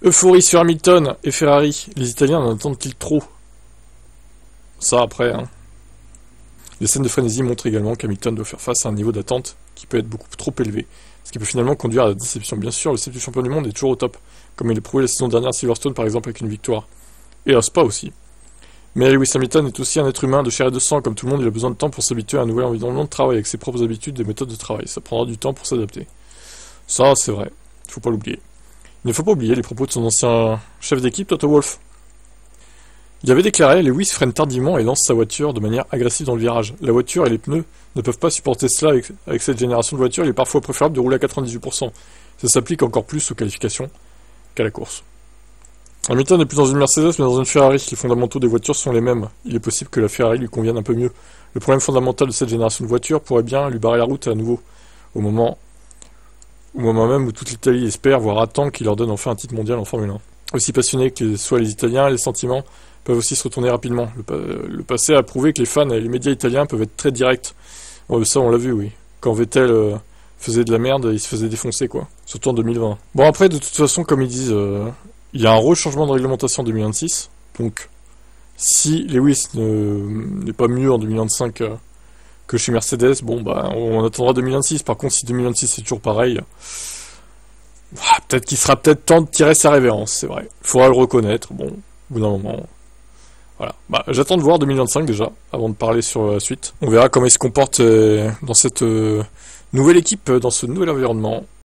Euphorie sur Hamilton et Ferrari. Les Italiens en attendent-ils trop? Ça après, hein. Les scènes de frénésie montrent également qu'Hamilton doit faire face à un niveau d'attente qui peut être beaucoup trop élevé, ce qui peut finalement conduire à la déception. Bien sûr, le septième champion du monde est toujours au top, comme il l'a prouvé la saison dernière à Silverstone par exemple avec une victoire. Et à Spa aussi. Mais Lewis Hamilton est aussi un être humain de chair et de sang, comme tout le monde, il a besoin de temps pour s'habituer à un nouvel environnement de travail avec ses propres habitudes et méthodes de travail. Ça prendra du temps pour s'adapter. Ça, c'est vrai. Il faut pas l'oublier. Il ne faut pas oublier les propos de son ancien chef d'équipe, Toto Wolff. Il avait déclaré: Lewis freine tardivement et lance sa voiture de manière agressive dans le virage. La voiture et les pneus ne peuvent pas supporter cela avec cette génération de voitures. Il est parfois préférable de rouler à 98%. Ça s'applique encore plus aux qualifications qu'à la course. Hamilton n'est plus dans une Mercedes mais dans une Ferrari. Les fondamentaux des voitures sont les mêmes. Il est possible que la Ferrari lui convienne un peu mieux. Le problème fondamental de cette génération de voitures pourrait bien lui barrer la route à nouveau, au moment même où toute l'Italie espère, voire attend qu'il leur donne enfin un titre mondial en Formule 1. Aussi passionnés que soient les Italiens, les sentiments peuvent aussi se retourner rapidement. Le passé a prouvé que les fans et les médias italiens peuvent être très directs. Ça, on l'a vu, oui. Quand Vettel faisait de la merde, il se faisait défoncer, quoi. Surtout en 2020. Bon, après, de toute façon, comme ils disent, il y a un rechangement de réglementation en 2026. Donc, si Lewis n'est pas mieux en 2025 que chez Mercedes, bon, bah, on attendra 2026. Par contre, si 2026 c'est toujours pareil, peut-être qu'il sera peut-être temps de tirer sa révérence, c'est vrai. Il faudra le reconnaître, bon, au bout d'un moment. Voilà. Bah, j'attends de voir 2025 déjà, avant de parler sur la suite. On verra comment il se comporte dans cette nouvelle équipe, dans ce nouvel environnement.